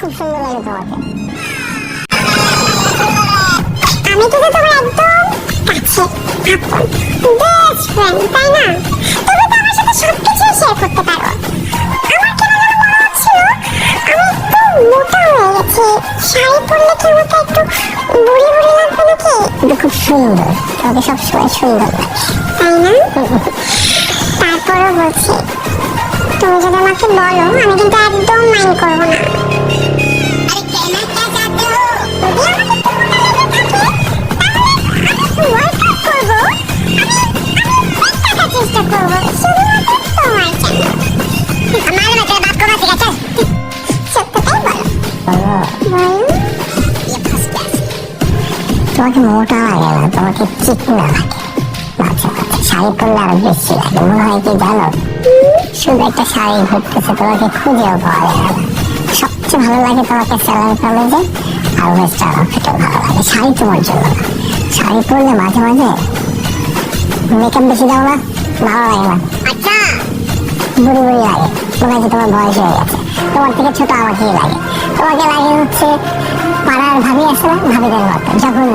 খুব সুন্দর লাগে তোমাকে। আমি তো তোমার একদম কাছে বেস্ট ফ্রেন্ড, তাই না? তুমি তো আমার সাথে সবকিছু শেয়ার করতে পারো। আমার কেন যেন মনে হচ্ছিল আমি একটু মোটা হয়ে গেছি, শাড়ি পরলে কি আমাকে একটু বুড়ি বুড়ি লাগবে নাকি? কিন্তু খুব সুন্দর, তোমাকে সবসময় সুন্দর লাগে, তাই না? তারপরও বলছি, তুমি যদি আমাকে বলো আমি কিন্তু একদম মাইন্ড করবো না। চেষ্টা করবো শুধুমাত্র তোমার জন্য। আমার মতো বাপ করা ঠিক আছে, সত্যটাই বলো। তোমাকে মোটা লাগে না, তোমাকে চিকনা লাগে। আচ্ছা আচ্ছা, শাড়ি পরলে আরো বেশি লাগে। মনে হয় কি জানো, শুধু একটা শাড়ি ঘুরতেছে, তোমাকে খুঁজেও পাওয়া যায় না। সবচেয়ে ভালো লাগে তোমাকে স্যালারি কামিজে আর ওয়েস্টার্ন আউটফিটে ভালো লাগে। শাড়ি তোমার জন্য না, শাড়ি পরলে মাঝে মাঝে মেকআপ বেশি দাও না, ভালো লাগে না। আচ্ছা, বুড়ি বুড়ি লাগে, মনে হয় তোমার বয়স হয়ে গেছে। তোমার থেকে ছোট আমাকেই লাগে, তোমাকে লাগে হচ্ছে পাড়ার ভাবি আছে না, ভাবিদের মতো যখন